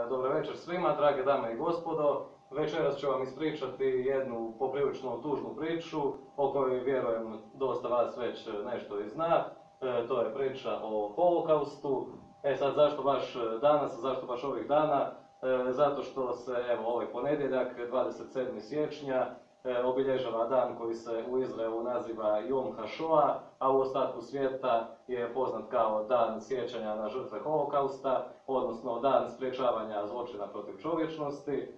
Dobar večer svima, drage dame i gospodo. Večeras ću vam ispričati jednu poprilično tužnu priču o kojoj vjerujem dosta vas već nešto i zna. To je priča o Holokaustu. Sad zašto baš danas, zašto baš ovih dana? Zato što se ovaj ponedjeljak, 27. siječnja, obilježava dan koji se u Izraelu naziva Jom HaShoah, a u ostatku svijeta je poznat kao dan sjećanja na žrtve Holokausta, odnosno dan sprječavanja zločina protiv čovječnosti.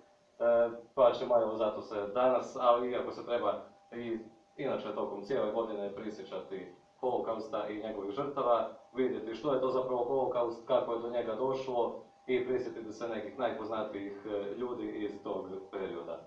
Pa ćemo zato se danas, ali iako se treba i inače tokom cijele godine prisjećati Holokausta i njegovih žrtava, vidjeti što je to zapravo Holokaust, kako je do njega došlo i prisjetiti se nekih najpoznatijih ljudi iz tog perioda.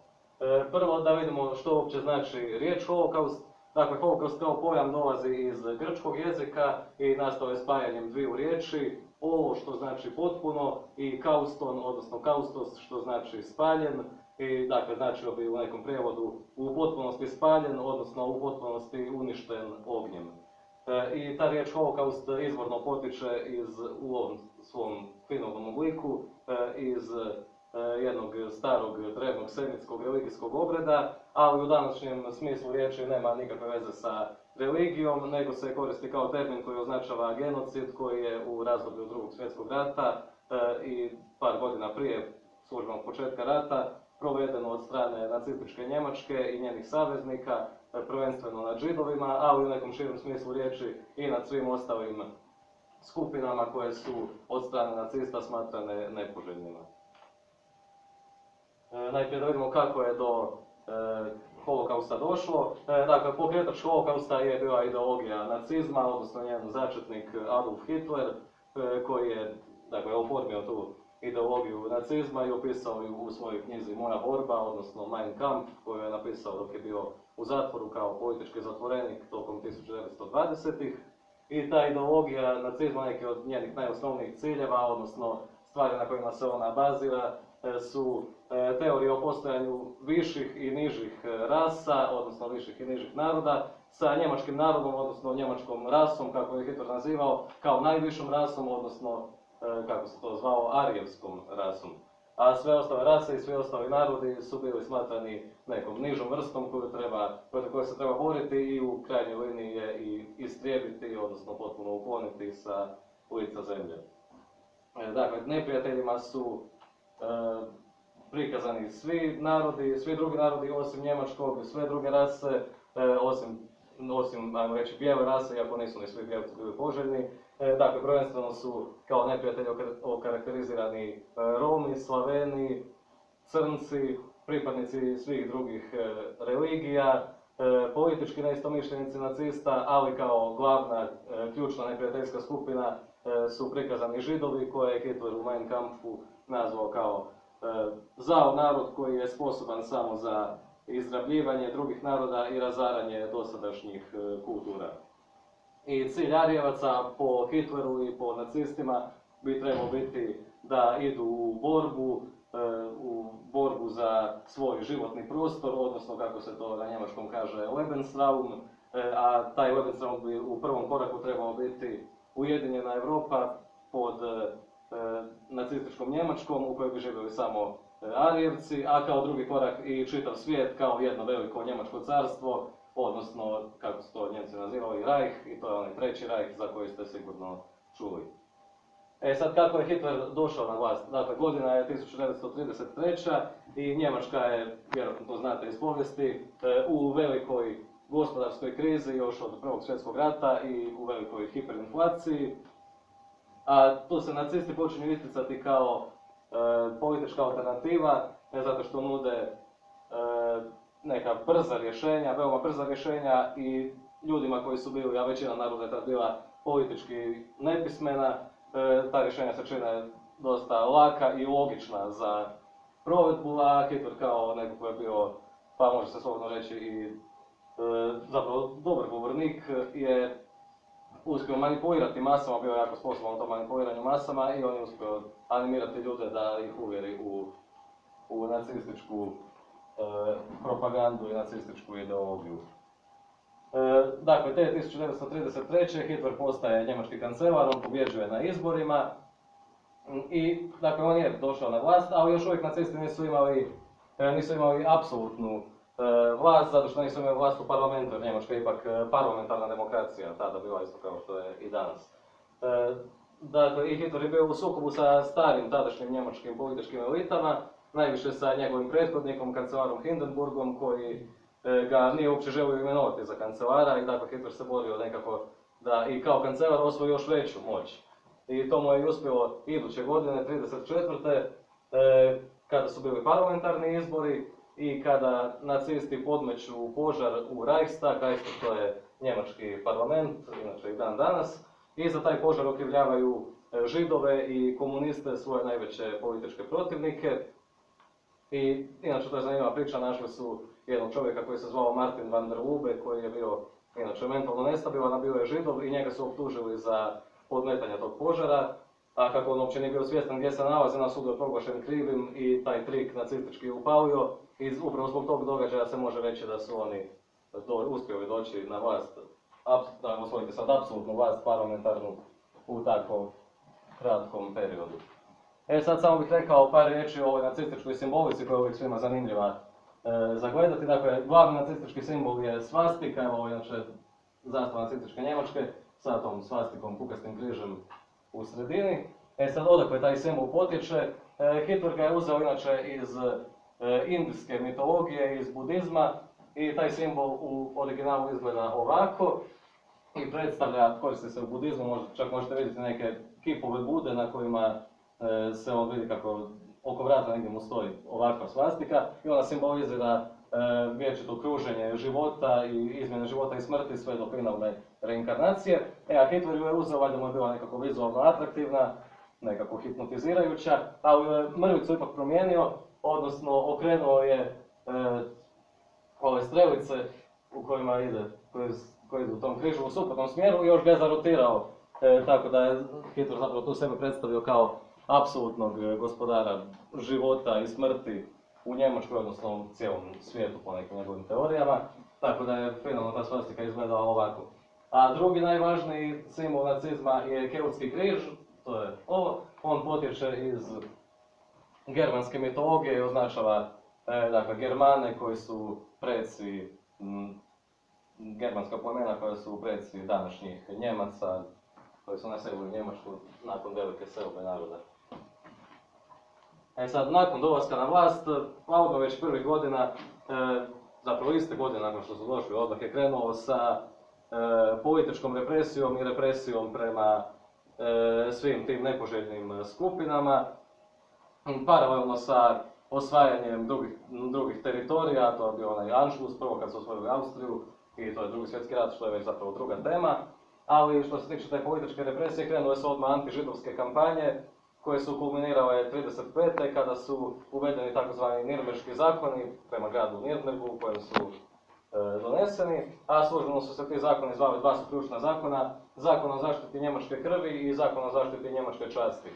Prvo da vidimo što uopće znači riječ Holokaust. Dakle, Holokaust kao pojam dolazi iz grčkog jezika i nastao je spajanjem dviju riječi, ovo što znači potpuno i kauston, odnosno kaustos što znači spaljen. I dakle, značilo bi u nekom prijevodu u potpunosti spaljen, odnosno u potpunosti uništen ognjem. I ta riječ Holokaust izvorno potiče u ovom svom finalnom obliku iz jednog starog drevnog semitskog religijskog obreda, ali u današnjem smislu riječi nema nikakve veze sa religijom, nego se koristi kao termin koji označava genocid koji je u razdoblju Drugog svjetskog rata i par godina prije službenog početka rata provedeno od strane nacističke Njemačke i njenih saveznika, prvenstveno nad Židovima, ali u nekom širem smislu riječi i nad svim ostalim skupinama koje su od strane nacista smatrane nepoželjnima. Najprije da vidimo kako je do Holokausta došlo. Dakle, pokretač Holokausta je bila ideologija nacizma, odnosno njen začetnik Adolf Hitler, koji je oformio tu ideologiju nacizma i opisao ju u svojoj knjizi Moja borba, odnosno Mein Kampf, koju je napisao dok je bio u zatvoru kao politički zatvorenik tokom 1920-ih. I ta ideologija nacizma, neki od njenih najosnovnijih ciljeva, odnosno stvari na kojima se ona bazira, su teorije o postojanju viših i nižih rasa, odnosno viših i nižih naroda, sa njemačkim narodom, odnosno njemačkom rasom, kako je Hitler nazivao, kao najvišom rasom, odnosno, kako se to zvao, arijevskom rasom. A sve ostale rase i svi ostali narodi su bili smatrani nekom nižom vrstom protiv koje se treba boriti i u krajnjoj liniji je i istrijebiti, odnosno potpuno ukloniti sa lica zemlje. Dakle, neprijateljima su prikazani svi narodi, svi drugi narodi osim njemačkog, sve druge rase, osim, ajmo reći, bijele rase, iako nisu ni svi bijelci bili poželjni. Dakle, prvenstveno su kao neprijatelji okarakterizirani Romi, Slaveni, Crnci, pripadnici svih drugih religija, politički neistomišljenici nacista, ali kao glavna, ključna neprijateljska skupina su prikazani Židovi, koje je Hitler u Mein Kampfu nazvao kao zao narod koji je sposoban samo za izrabljivanje drugih naroda i razaranje dosadašnjih kultura. I cilj Arijevaca po Hitleru i po nacistima bi trebao biti da idu u borbu za svoj životni prostor, odnosno kako se to na njemačkom kaže Lebensraum, a taj Lebensraum bi u prvom koraku trebao biti ujedinjena Europa pod nacističkom Njemačkom u kojoj bi živjeli samo Arijevci, a kao drugi korak i čitav svijet kao jedno veliko njemačko carstvo, odnosno, kako su to Njemci nazivali, Reich, i to je onaj treći Reich za koji ste sigurno čuli. Sad, kako je Hitler došao na vlast? Dakle, godina je 1933. i Njemačka je, vjerojatno to znate iz povijesti, u velikoj gospodarskoj krizi još od Prvog svjetskog rata i u velikoj hiperinflaciji. A tu se nacisti počinju isticati kao politička alternativa, zato što nude neka brza rješenja, veoma brza rješenja i ljudima koji su bili, a većina naroda je tad bila politički nepismena, ta rješenja se čine dosta laka i logična za provedbu, a Hitler kao neko koji je bio, pa može se slobodno reći i zapravo dobar govornik, je uspio manipulirati masama, bio je jako sposoban u tom manipuliranju masama i on je uspio animirati ljude da ih uvjeri u nacističku propagandu i nacističku ideologiju. Dakle, te 1933. Hitler postaje njemački kancelar, on pobjeđuje na izborima I, dakle, on je došao na vlast, ali još uvijek nacisti nisu imali apsolutnu vlast, zato što nisu imali vlast u parlamentu, jer Njemačka je ipak parlamentarna demokracija, tada bila isto kao što je i danas. Dakle, i Hitler je bio u sukobu sa starim tadašnjim njemačkim političkim elitama, najviše sa njegovim prethodnikom, kancelarom Hindenburgom, koji ga nije uopće želio imenovati za kancelara i dakle Hitler se borio nekako da i kao kancelar osvoji još veću moć. I to mu je uspjelo iduće godine, 1934. Kada su bili parlamentarni izbori i kada nacisti podmeću požar u Reichstag, to je njemački parlament, inače i dan danas, i za taj požar okrivljavaju Židove i komuniste, svoje najveće političke protivnike. I inače to je zanimljiva priča, našli su jednog čovjeka koji se zvao Martin van der Lubbe, koji je bio inače mentalno nestabilan, a bio je Židov i njega su optužili za podmetanje tog požara, a kako on uopće nije bio svjestan gdje se nalazi, na sudu je proglašen krivim i taj trik nacistički upalio i upravo zbog tog događaja se može reći da su oni uspjeli doći na vlast, da osvojiti sad apsolutnu vlast parlamentarnu u takvom kratkom periodu. Sad samo bih rekao par riječi o ovoj nacističkoj simbolici koja je uvijek svima zanimljiva za gledati. Dakle, glavni nacistički simbol je svastika, evo inače zastava nacističke Njemačke sa tom svastikom, kukastim križem u sredini. Sad odakle taj simbol potječe? Hitler ga je uzeo inače iz indijske mitologije, iz budizma i taj simbol u originalu izgleda ovako i predstavlja, koristi se u budizmu, čak možete vidjeti neke kipove Bude na kojima se on vidi kako oko vrata negdje mu stoji ovakva svastika i ona simbolizira vječito kruženje života i izmjene života i smrti sve do finalne reinkarnacije. A Hitler ju je uzeo, valjda mu je bila nekako vizualno atraktivna, nekako hipnotizirajuća, ali mrvicu ipak promijenio, odnosno okrenuo je ove strelice u kojima ide, koji idu u tom križu u suprotnom smjeru i još ga je zarotirao, tako da je Hitler zapravo tu sebe predstavio kao apsolutnog gospodara života i smrti u Njemačkoj, odnosno u cijelom svijetu po nekim njegovim teorijama, tako da je finalno ta svastika izgledala ovako. A drugi najvažniji simbol nacizma je keltski križ, to je ovo, on potječe iz germanske mitologije i označava dakle, Germane koji su preci, germanska plemena koja su preci današnjih Njemaca, koji su naselili Njemačku nakon velike selbe naroda. Sad, nakon dolaska na vlast, Laudno već prvih godina, zapravo iste godine nakon što su došli, odmah je krenuo sa političkom represijom i represijom prema svim tim nepoželjnim skupinama, paralelno sa osvajanjem drugih teritorija, to je bio onaj Anschluss, prvo kad su osvojili Austriju, i to je Drugi svjetski rat, što je već zapravo druga tema. Ali što se tiče te političke represije, krenule su odmah antižidovske kampanje, koje su kulminirale 1935. kada su uvedeni tzv. Nirnberški zakoni prema gradu Nirnbergu, u kojem su doneseni, a službeno su se ti zakoni zvali, dva su ključna zakona, Zakon o zaštiti njemačke krvi i Zakon o zaštiti njemačke časti.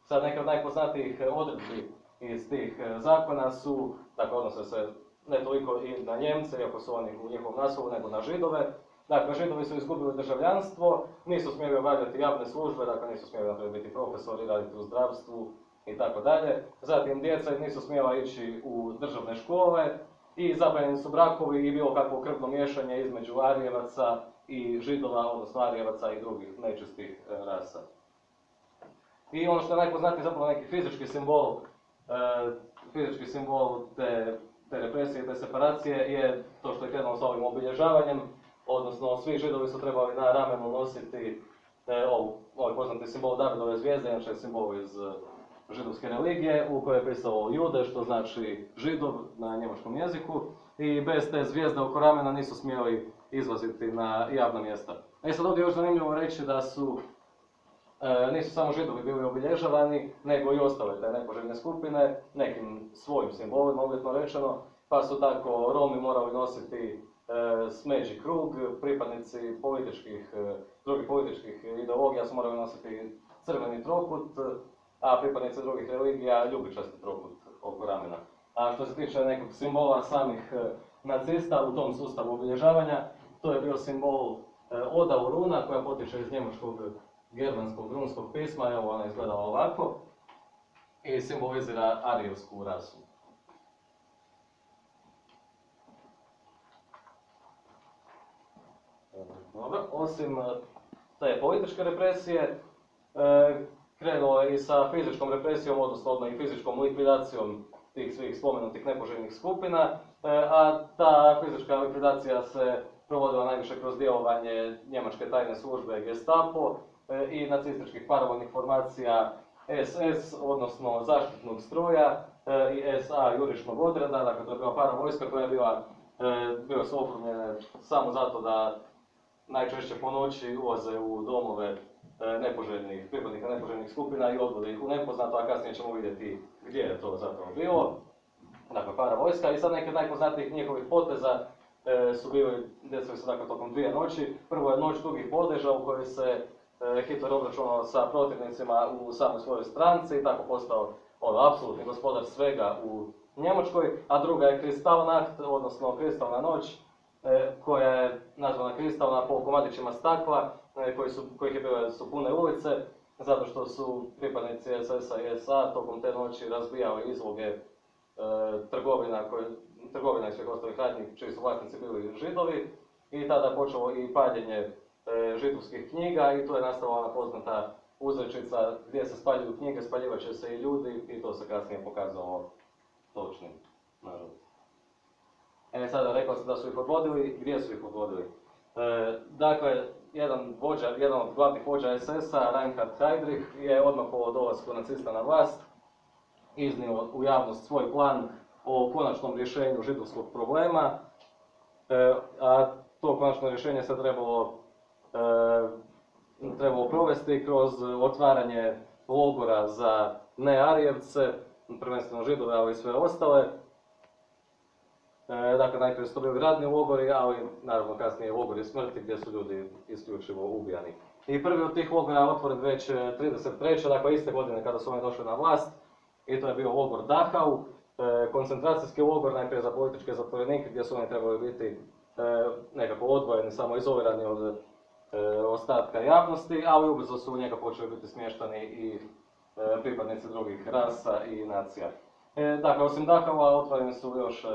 Sad neke od najpoznatijih odredbi iz tih zakona su, dakle odnose se ne toliko i na Njemce, iako su oni u njihovom naslovu, nego na Židove. Dakle, Židovi su izgubili državljanstvo, nisu smjeli obavljati javne službe, dakle nisu smjeli naprijed biti profesori, raditi u zdravstvu i tako dalje. Zatim, djeca nisu smjela ići u državne škole i zabranjeni su brakovi i bilo kakvo krvno miješanje između Arijevaca i Židova, odnosno Arijevaca i drugih nečistih rasa. I ono što je najpoznatiji zapravo neki fizički simbol te represije, te separacije je to što je krenulo s ovim obilježavanjem, odnosno svi Židovi su trebali na ramenu nositi ovaj poznati simbol Davidove zvijezde, inače je simbol iz židovske religije, u kojoj je pisalo Jude, što znači Židov na njemačkom jeziku, i bez te zvijezde oko ramena nisu smjeli izlaziti na javna mjesta. Sad ovdje je još zanimljivo reći da nisu samo Židovi bili obilježavani, nego i ostale te nepoželjne skupine, nekim svojim simbolima, uvjetno rečeno, pa su tako Romi morali nositi smeđi krug, pripadnici drugih političkih ideologija su morali nositi crveni trokut, a pripadnici drugih religija ljubičasti trokut oko ramena. A što se tiče nekog simbola samih nacista u tom sustavu obilježavanja, to je bio simbol Oda Uruna koja potječe iz njemačkog germanskog runskog pisma, evo ona izgledala ovako. i simbolizira arijevsku rasu. Dobro, osim te političke represije, krenulo je i sa fizičkom represijom, odnosno i fizičkom likvidacijom tih svih spomenutih nepoželjnih skupina, a ta fizička likvidacija se provodila najviše kroz djelovanje njemačke tajne službe Gestapo i nacističkih paravojnih formacija SS, odnosno zaštitnog stroja, i SA jurišnog odreda. Dakle, to je bila paravojska koja je bila su oformljene samo zato da najčešće po noći ulaze u domove pripadnika nepoželjnih skupina i odvode ih u nepoznato, a kasnije ćemo vidjeti gdje je to zapravo bilo. Dakle, paravojska. I sad neke najpoznatijih njihovih poteza su desili se dakle tokom 2 noći. Prvo je noć dugih bodeža u kojoj se Hitler obračunao sa protivnicima u samoj svojoj stranci i tako postao apsolutni gospodar svega u Njemačkoj, a druga je Kristallnacht, odnosno kristalna noć, koja je nazvana kristalna po komadićima stakla, kojih su pune ulice, zato što su pripadnici SS-a i SA tokom te noći razbijali izloge trgovina i svih ostalih radnji čiji su vlasnici bili Židovi, i tada je počelo i paljenje židovskih knjiga i tu je nastala ona poznata uzrečica gdje se spaljuju knjige, spaljivat će se i ljudi, i to se kasnije pokazalo točnim, nažalost. Sada rekao sam da su ih odvodili. Gdje su ih odvodili? Dakle, jedan od glavnih vođa SS-a, Reinhard Heydrich, je odmah po dolasku nacista na vlast iznio u javnost svoj plan o konačnom rješenju židovskog problema, a to konačno rješenje se trebalo provesti kroz otvaranje logora za nearijevce, prvenstveno Židove, ali i sve ostale. Dakle, najprije su to bili radni logori, ali naravno kasnije logori smrti gdje su ljudi isključivo ubijani. I prvi od tih logora je otvoren već 1933. Dakle iste godine kada su oni došli na vlast, i to je bio logor Dachau, koncentracijski logor najprije za političke zatvorenike gdje su oni trebali biti nekako odvojeni, samo izolirani od ostatka javnosti, ali ubrzo su u njega počeli biti smještani i pripadnici drugih rasa i nacija. Dakle, osim Dachaua otvoreni su još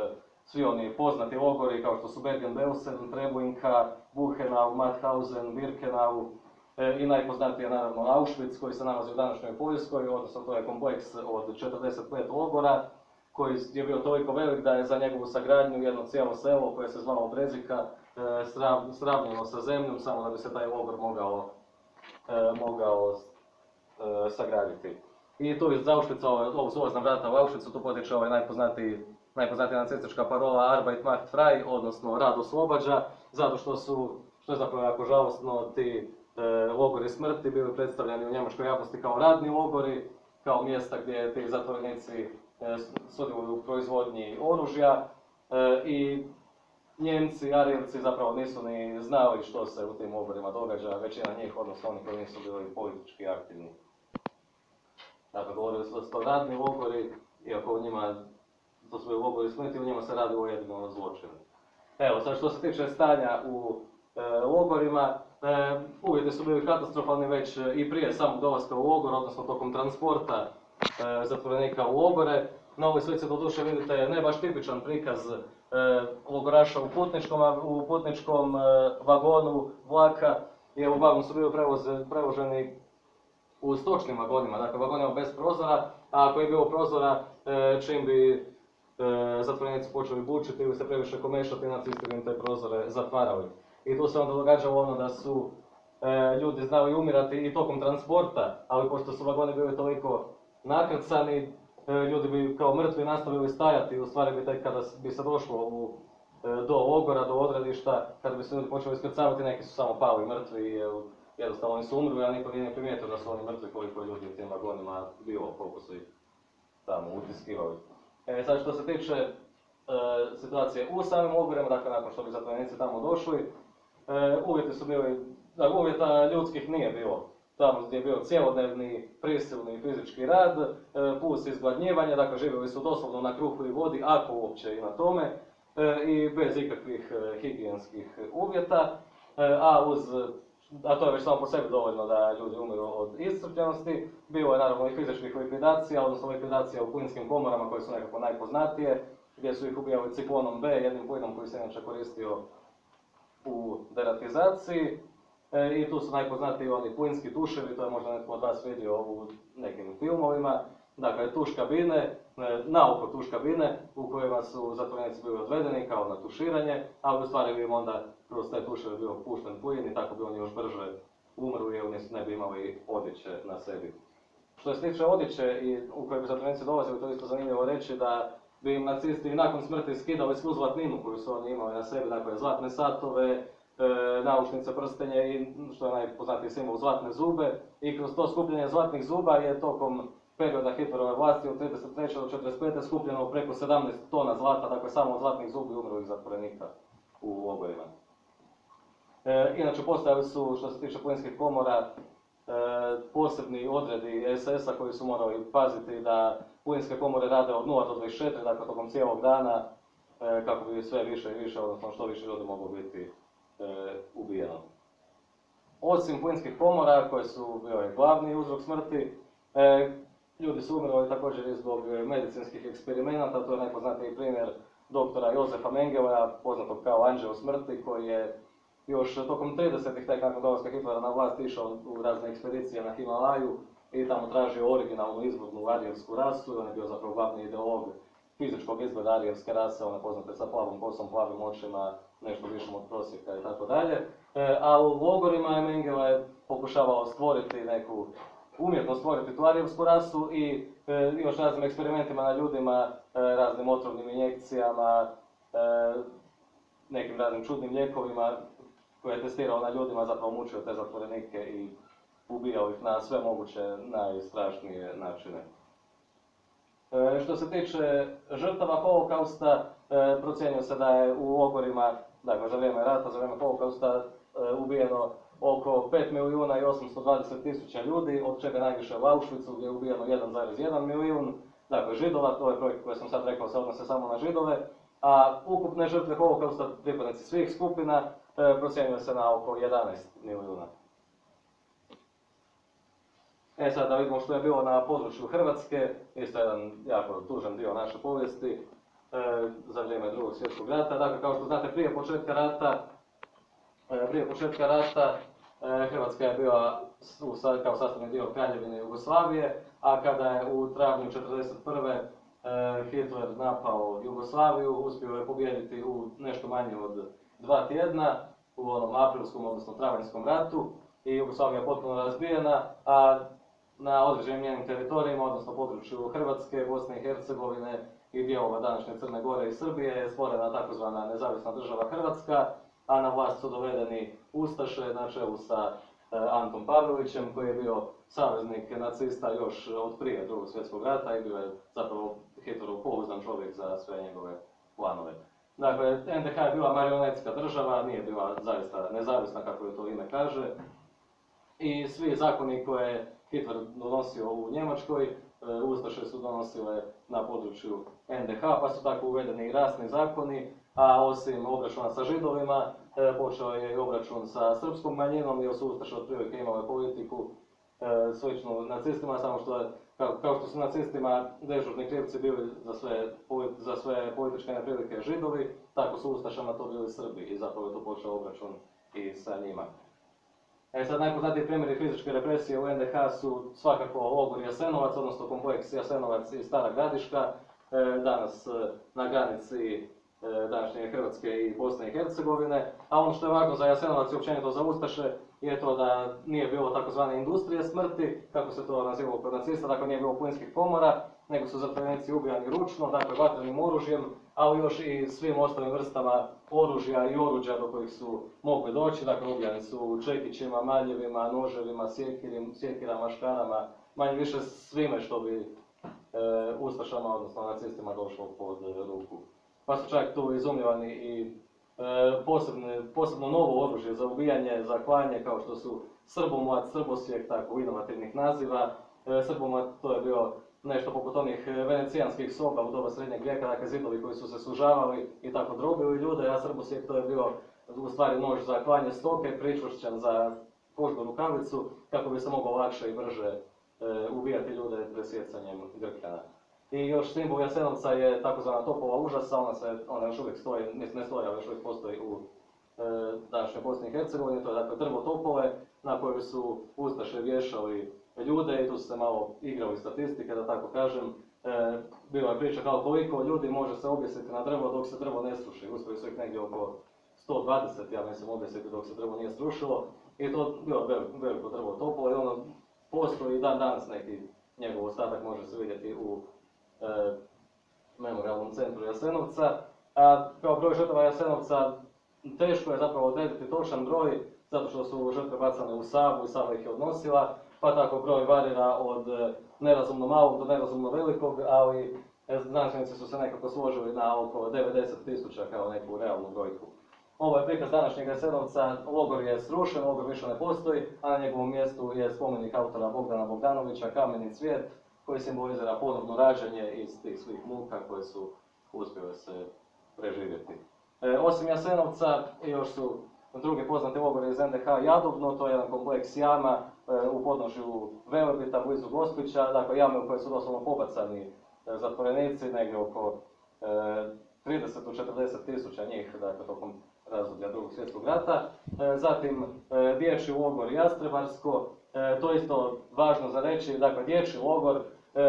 svi oni poznati logori kao što su Bergen-Belsen, Treblinka, Buchenau, Mauthausen, Birkenau i najpoznatiji je naravno Auschwitz koji se nalazi u današnjoj Poljskoj, odnosno to je kompleks od 45 logora koji je bio toliko velik da je za njegovu sagradnju jedno cijelo selo koje se zvalo Brezika sravnjeno sa zemljom samo da bi se taj logor mogao sagraditi. I tu iz Auschwitza, ovog ulazna vrata u Auschwitzu, tu potječe najpoznatija nacistička parola Arbeit macht frei, odnosno rad oslobađa, zato što je zapravo jako žalosno, ti logori smrti bili predstavljeni u njemačkoj javnosti kao radni logori, kao mjesta gdje ti zatvorenici sudjeluju u proizvodnji oružja, i Njemci, arijevci zapravo nisu ni znali što se u tim logorima događa, većina njih, odnosno oni koji nisu bili politički aktivni. Dakle, govorili su da su to radni logori, iako u njima, to su bili logori smrti, u njima se radi o jednom zločinu. Evo, sad što se tiče stanja u logorima, uvjeti su bili katastrofalni već i prije samog dolaska u logor, odnosno tokom transporta zatvorenika u logore. Na ovoj slici doduše vidite ne baš tipičan prikaz logoraša u putničkom vagonu vlaka, jer uglavnom su bili prevoženi u stočnim vagonima, dakle vagonima bez prozora, a ako je bilo prozora, čim bi zatvorenici počeli bučiti ili se previše komešati, nacisti bi im te prozore zatvarali. I tu se onda događalo ono da su ljudi znali umirati i tokom transporta, ali pošto su vagoni bili toliko nakrcani, ljudi bi kao mrtvi nastavili stajati, u stvari bi tek kada bi se došlo do logora, do odredišta, kada bi se ljudi počeli iskrcavati, neki su samo pali mrtvi, jednostavno oni su umrli, a niko nije primijetio da su oni mrtvi koliko ljudi u tim vagonima bilo, koliko su ih tamo utiskivali. Sad što se tiče situacije u samim logorima, dakle nakon što bi zatvorenici tamo došli, uvjeta ljudskih nije bilo. Tamo gdje je bio cjelodnevni prisilni fizički rad, plus izgladnjivanje, dakle živjeli su doslovno na kruhu i vodi, ako uopće i na tome, i bez ikakvih higijenskih uvjeta, a uz a to je već samo po sebi dovoljno da ljudi umiru od iscrpljenosti. Bilo je naravno i fizičkih likvidacija, odnosno likvidacija u plinskim komorama koje su nekako najpoznatije, gdje su ih ubijali ciklonom B, jednim plinom koji se inače koristio u deratizaciji. I tu su najpoznatiji oni plinski tuševi, to je možda netko od vas vidio u nekim filmovima. Dakle, tuš kabine, naoko tuš kabine u kojima su zatvorenici bili odvedeni kao na tuširanje, ali u stvari bi im onda kroz te tuševe bio pušten plin i tako bi oni još brže umrli jer ne bi imali odjeće na sebi. Što se tiče odjeće u kojoj bi zatvorenici dolazili, to je isto zanimljivo reći da bi im nacisti nakon smrti skidali svu zlatninu koju su oni imali na sebi, dakle zlatne satove, naušnice, prstenje i što je najpoznatiji simbol zlatne zube. I kroz to skupljenje zlatnih zuba je tokom perioda Hitlerove vlasti od 1933. do 1945. skupljeno preko 17 tona zlata, dakle samo od zlatnih zubi umrlih zatvorenika u logorima. Inače postojali su, što se tiče plinskih komora, posebni odredi SS-a koji su morali paziti da plinske komore rade od 0 do 24, dakle tokom cijelog dana, kako bi sve više i više, odnosno što više ljudi moglo biti ubijeno. Osim plinskih komora, koje su bile glavni uzrok smrti, ljudi su umirali također i zbog medicinskih eksperimenata. To je najpoznatiji primjer doktora Jozefa Mengelea, poznatog kao anđeo smrti, koji je još tokom 30-ih, tek nakon dolaska Hitlera na vlast, išao u razne ekspedicije na Himalaju i tamo tražio originalnu izvornu arijevsku rasu. On je bio zapravo glavni ideolog fizičkog izgleda arijevske rase, one poznate sa plavom kosom, plavim očima, nešto višom od prosjeka i tako dalje. A u logorima je Mengele pokušavao stvoriti neku umjetno stvoriti tu arijevsku rasu i još raznim eksperimentima na ljudima, raznim otrovnim injekcijama, nekim raznim čudnim lijekovima koje je testirao na ljudima, zapravo mučio te zatvorenike i ubijao ih na sve moguće najstrašnije načine. Što se tiče žrtava holokausta, procjenjuje se da je u logorima, dakle za vrijeme rata, za vrijeme holokausta, ubijeno oko 5.820.000 ljudi, od čega najviše u Auschwitzu gdje je ubijeno 1,1 milijun, dakle Židova, to je projekt koji sam sad rekao se odnose samo na Židove, a ukupne žrtve holokausta, pripadnici svih skupina, procjenjuje se na oko 11 milijuna. Sad da vidimo što je bilo na području Hrvatske, isto jedan jako tužan dio naše povijesti za vrijeme Drugog svjetskog rata. Dakle, kao što znate, prije početka rata Hrvatska je bila kao sastavni dio Kraljevine Jugoslavije, a kada je u travnju 1941. Hitler napao Jugoslaviju, uspio je pobijediti u nešto manje od 2 tjedna u onom aprilskom, odnosno travanjskom ratu i Jugoslavija je potpuno razbijena, a na određenim njenim teritorijima, odnosno području Hrvatske, Bosne i Hercegovine i dijelova današnje Crne Gore i Srbije je stvorena takozvana nezavisna država Hrvatska, a na vlast su dovedeni ustaše na čelu sa Antom Pavelićem, koji je bio saveznik nacista još od prije Drugog svjetskog rata i bio je zapravo Hitlerov pouzdan čovjek za sve njegove planove. Dakle, NDH je bila marionetska država, nije bila zaista nezavisna kako je to ime kaže. I svi zakoni koje je Hitler donosio u Njemačkoj, ustaše su donosile na području NDH, pa su tako uvedeni i rasni zakoni, a osim obračuna sa Židovima, počeo je i obračun sa srpskom manjinom, jer su ustaše otprilike imale politiku sličnu nacistima, samo što je, kao što su nacistima dežurni krivci bili za sve političke neprilike Židovi, tako su ustašama to bili Srbi i zapravo je to počeo obračun i sa njima. Sad najpoznatiji primjeri fizičke represije u NDH su svakako logor Jasenovac, odnosno kompleks Jasenovac i Stara Gradiška, danas na granici današnje Hrvatske i Bosne i Hercegovine. A ono što je važno za Jasenovac i općenito za ustaše je to da nije bilo takozvane industrije smrti, kako se to nazivalo kod nacista, dakle nije bilo plinskih komora, nego su zatvorenici ubijani ručno, dakle vatrenim oružjem, ali još i svim ostalim vrstama oružja i oruđa do kojih su mogli doći. Dakle, ubijani su čekićima, maljevima, noževima, sjekirama, škarama, manje više svime što bi ustašama, odnosno nacistima, došlo pod ruku. Pa su čak tu izumljivani i posebno novo oružje za ubijanje, za klanje, kao što su srbomlat, srbosjek, tako inovativnih naziva. Srbomlat to je bio nešto poput onih venecijanskih soba u doba srednjeg vijeka, dakle zidovi koji su se sužavali i tako drobili ljude, a srbosjek to je bio u stvari nož za klanje stoke, pričvršćen za kožnu rukavicu kako bi se moglo lakše i brže ubijati ljude presjecanjem grkljana. I još simbol Jasenovca je takozvana topova užasa, ona još uvijek stoji, ne stoji, ali još uvijek postoji u današnjoj Bosni i Hercegovini, to je dakle drvo topove na koju su ustaše vješali ljude i tu su se malo igrali statistike, da tako kažem. Bila je priča kao koliko ljudi može se objesiti na drvo dok se drvo ne sruši. Uspjeli su ih negdje oko 120, ja mislim, objesiti dok se drvo nije srušilo. I to bilo veliko drvo topolo i ono postoji i dan danas neki njegov ostatak može se vidjeti u memorialnom centru Jasenovca. A kao broj žrtava Jasenovca teško je zapravo odrediti točan broj, zato što su žrtve bacane u Savu i Sava ih je odnosila, pa tako broj varira od nerazumno malog do nerazumno velikog, ali znanstvenici su se nekako složili na oko 90.000 kao neku realnu brojku. Ovo je prikaz današnjeg Jasenovca, logor je srušen, logor više ne postoji, a na njegovom mjestu je spomenik autora Bogdana Bogdanovića, Kameni cvijet, koji simbolizira ponovno rađanje iz tih svih muka koje su uspjele se preživjeti. Osim Jasenovca, još su drugi poznati logori iz NDH Jadovno, to je jedan kompleks jama u podnožju Velebita, blizu Gospića, dakle jame u koje su doslovno pobacani zatvorenici, negdje oko 30-40.000 njih, dakle tokom razdoblja Drugog svjetskog rata. Zatim dječji logor Jastrebarsko, to isto važno za reći, dakle dječji logor,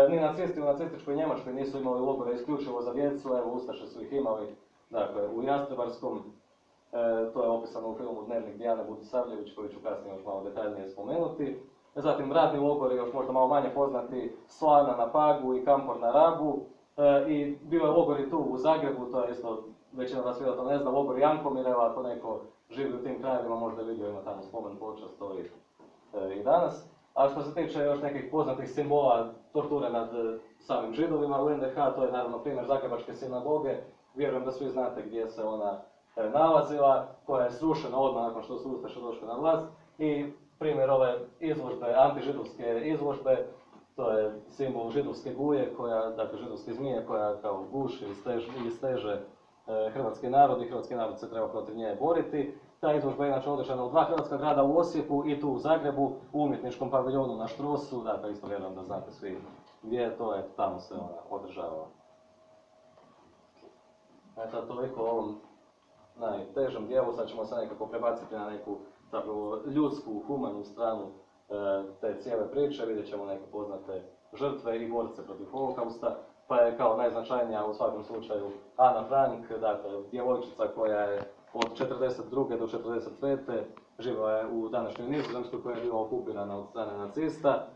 ni nacisti u nacističkoj Njemačkoj nisu imali logore isključivo za djecu, evo ustaše su ih imali, dakle u Jastrebarskom, to je opisano u filmu Dnevnik Dijane Budisavljević, koji ću kasnije još malo detaljnije spomenuti. Zatim radni logori, još možda malo manje poznati, Slana na Pagu i Kampor na Rabu. I bio je logor i tu u Zagrebu, to je isto, većina vas vjerojatno ne zna, logor Jankomireva, ako neko živi u tim krajevima, možda vidio, ima tamo spomen ploča, stoji i danas. A što se tiče još nekih poznatih simbola torture nad samim Židovima u NDH, to je naravno primjer Zagrebačke sinagoge. Vjerujem da svi znate gdje se ona nalazila, koja je srušena odmah nakon što su ustaše došli na vlast. I primjer ove izložbe, antižidovske izložbe, to je simbol židovske guje, dakle židovske zmije koja kao guši i steže hrvatski narod i hrvatski narod se treba protiv nje boriti. Ta izložba je inače održana u dva hrvatska grada, u Osijeku i tu u Zagrebu, u umjetničkom paviljonu na Štrosu, dakle isto vjerujem da znate svi gdje to je, tamo se ona održavala. Eto, toliko o ovom najtežem dijelu, sad ćemo se nekako prebaciti na neku zapravo ljudsku, humanu stranu te cijele priče, vidjet ćemo neke poznate žrtve i borce protiv holokausta, pa je kao najznačajnija u svakom slučaju Ana Frank, dakle djevojčica koja je od 1942. do 1945. živjela je u današnjoj Nizozemskoj koja je bila okupirana od strane nacista.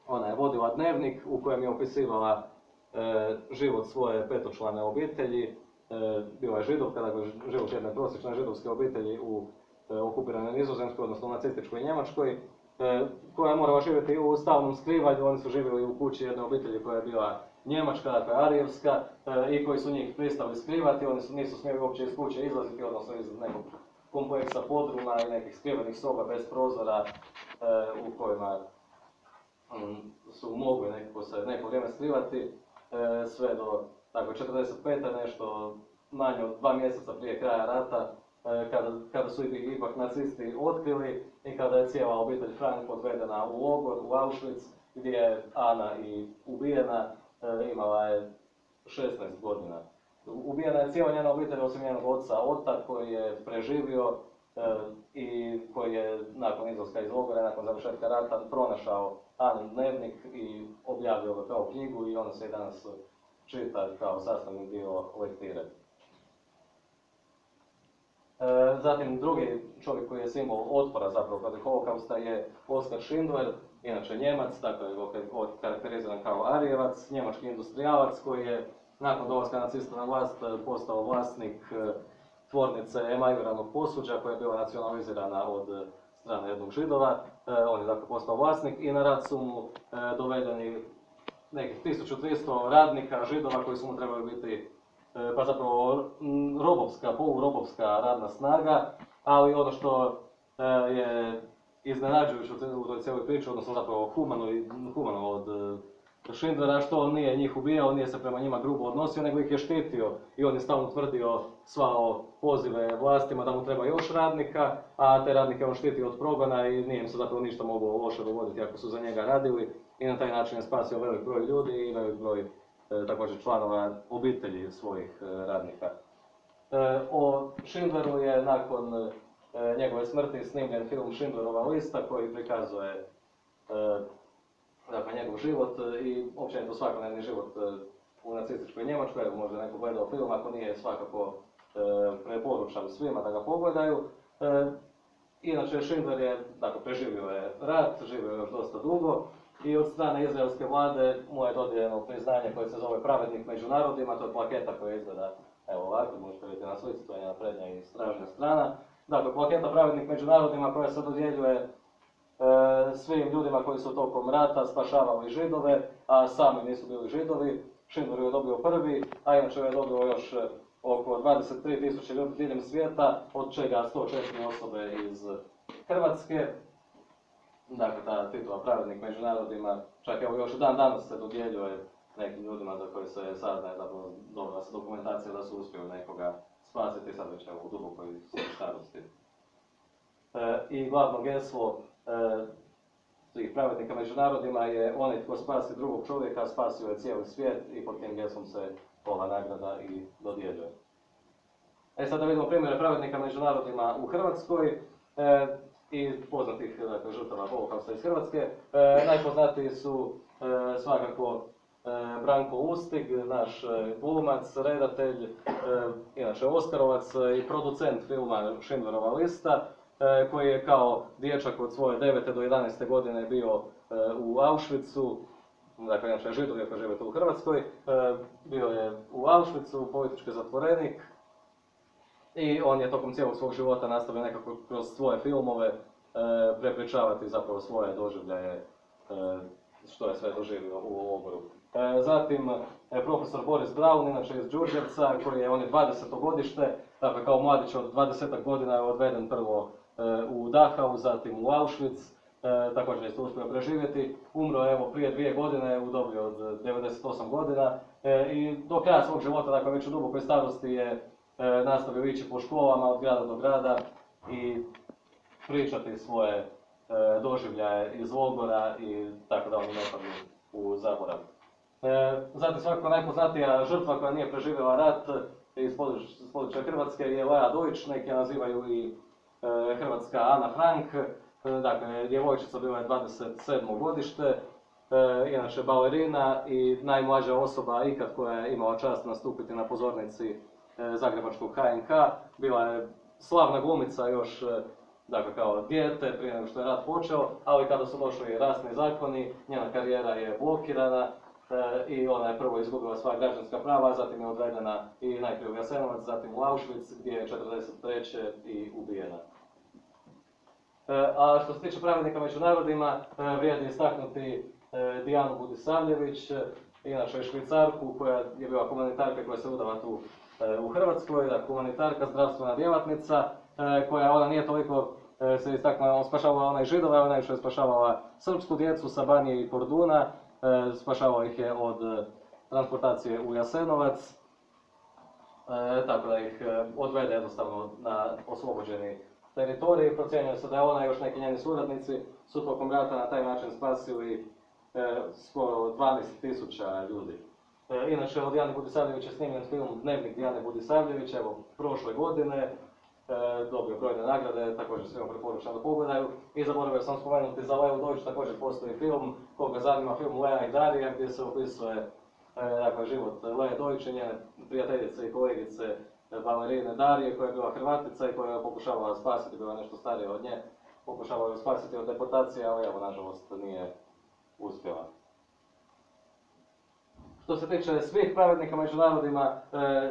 Ona je vodila dnevnik u kojem je opisivala život svoje petočlane obitelji, bila je židovka, dakle život jedne prosječne židovske obitelji u okupiranoj Nizozemskoj, odnosno u nacističkoj Njemačkoj, koja je morala živjeti u stalnom skrivanju. Oni su živjeli u kući jedne obitelji koja je bila njemačka, dakle arijevska, i koji su njih pristali skrivati. Oni nisu smjeli uopće iz kuće izlaziti, odnosno iz nekog kompleksa podruma i nekih skrivenih soba bez prozora u kojima su mogli nekako se neko vrijeme skrivati, sve do dakle, 1945. nešto manje od 2 mjeseca prije kraja rata, kada su ih ipak nacisti otkrili i kada je cijela obitelj Frank odvedena u logor, u Auschwitz, gdje je Ana i ubijena, imala je 16 godina. Ubijena je cijela njena obitelj osim njenog oca Ota, koji je preživio i koji je nakon izlaska iz logora, nakon završetka rata, pronašao Anin dnevnik i objavio ga kao knjigu i ona se i danas čita kao sastavni dio lektire. Zatim drugi čovjek koji je simbol otpora zapravo protiv holokausta je Oskar Schindler, inače Njemac, dakle karakteriziran kao Arijevac, njemački industrijalac koji je nakon dolaska nacista na vlast postao vlasnik tvornice emajliranog posuđa koja je bila nacionalizirana od strane jednog Židova. On je dakle postao vlasnik i na rad su mu dovedeni nekih 1300 radnika Židova koji su mu trebali biti pa zapravo robovska, polurobovska radna snaga, ali ono što je iznenađujuće u toj cijeloj priči, odnosno zapravo humano od Schindlera, što on nije njih ubijao, nije se prema njima grubo odnosio, nego ih je štitio i on je stalno tvrdio, slao pozive vlastima da mu treba još radnika, a te radnike on štitio od progona i nije im se zapravo ništa moglo loše dogoditi ako su za njega radili i na taj način je spasio velik broj ljudi i velik broj također članova obitelji svojih radnika. O Schindleru je nakon njegove smrti snimljen film Schindlerova lista koji prikazuje dakle, njegov život i općenito svakodnevni život u nacističkoj Njemačkoj. Evo, možda neko gledao film, ako nije svakako preporučam svima da ga pogledaju. Inače, Schindler je, dakle, preživio je rat, živio je još dosta dugo i od strane izraelske vlade mu je dodijeljeno priznanje koje se zove Pravednik među narodima, to je plaketa koja izgleda evo ovako, možete vidjeti na slici, to je njena prednja i stražnja strana. Dakle, plaketa Pravednik među narodima koja se dodjeljuje svim ljudima koji su tokom rata spašavali Židove, a sami nisu bili Židovi. Schindler je dobio prvi, a inače je dobio još oko 23.000 ljudi diljem svijeta, od čega 104 osobe iz Hrvatske. Dakle, ta titula Pravednik među narodima, čak evo još dan danas se dodjeljuje nekim ljudima za koje se saznaje zapravo dobra se dokumentacija da su uspjeli nekoga spasiti, sad već u dubokoj starosti. I glavno geslo tih pravednika među narodima je onaj tko spasi drugog čovjeka, spasio je cijeli svijet i pod tim geslom se ova nagrada i dodjeljuje. Sad da vidimo primjere pravednika među narodima u Hrvatskoj i poznatih dakle, žrtava Holokausta iz Hrvatske. Najpoznatiji su svakako Branko Lustig, naš glumac, redatelj, inače Oskarovac i producent filma Schindlerova lista, koji je kao dječak od svoje 9. do 11. godine bio u Auschwitzu, dakle inače Židov iako živite u Hrvatskoj, bio je u Auschwitzu, politički zatvorenik i on je tokom cijelog svog života nastavio nekako kroz svoje filmove prepričavati zapravo svoje doživljaje što je sve doživio u logoru. Zatim profesor Boris Braun, inače iz Đurđevca, koji je on je 20. godište, dakle kao mladić od 20 godina je odveden prvo u Dachau, zatim u Auschwitz, također je uspio preživjeti. Umro je evo prije 2 godine u dobi od 98 godina i do kraja svog života, dakle već u dubokoj starosti je nastavio ići po školama od grada do grada i pričati svoje doživljaje iz logora i tako da oni ne padnu u zaborav. Zatim svakako najpoznatija žrtva koja nije preživjela rat iz područja Hrvatske je Lea Deutsch, neki je nazivaju i hrvatska Ana Frank. Dakle, djevojčica bila je 27. godište, inače balerina i najmlađa osoba ikad koja je imala čast nastupiti na pozornici zagrebačkog HNK. Bila je slavna glumica još dakle, kao dijete prije nego što je rat počeo, ali kada su došli rasni zakoni, njena karijera je blokirana i ona je prvo izgubila sva građanska prava, zatim je odvedena i najprije u Jasenovac, zatim u Auschwitz gdje je 1943. i ubijena. A što se tiče pravednika među narodima, vrijedi istaknuti Dijanu Budisavljević, inače Švicarku koja je bila humanitarka koja se udala tu u Hrvatskoj, dakle humanitarka, zdravstvena djelatnica, koja ona nije toliko se istaknula, spašavala ona i Židove, ona je spašavala srpsku djecu sa Banije i Korduna, spašavala ih je od transportacije u Jasenovac, tako da ih odvede jednostavno na oslobođeni teritorij. Procjenjuje se da je ona i još neki njeni suradnici su tokom rata na taj način spasili skoro 12.000 ljudi. Inače, od Dijane Budisavljević je snimljen film Dnevnik Dijane Budisavljević, evo, prošle godine, dobio brojne nagrade, također svima preporučam da pogledaju. I zaboravio sam spomenuti za Leu Deutsch, također postoji film, koga zanima film Lea i Darija, gdje se opisuje dakle, život Lee Deutsch i njene prijateljice i kolegice balerine Darije, koja je bila Hrvatica i koja je pokušavala spasiti, bila nešto starija od nje, pokušavala je spasiti od deportacije, ali evo, nažalost, nije uspjela. Što se tiče svih pravednika među narodima,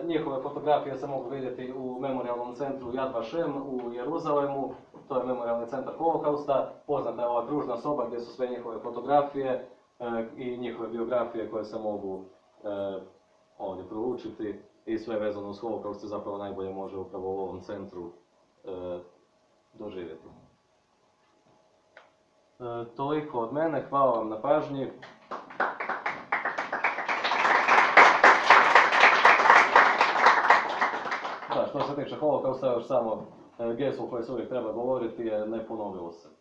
njihove fotografije se mogu vidjeti u memorijalnom centru Yad Vashem u Jeruzalemu, to je memorijalni centar Holokausta, poznata je ova kružna soba gdje su sve njihove fotografije i njihove biografije koje se mogu ovdje proučiti i sve vezano uz Holokaust se zapravo najbolje može upravo u ovom centru doživjeti. Toliko od mene, hvala vam na pažnji. što se tiče holokausta, još samo geslo koje se uvijek treba govoriti je ne ponovilo se.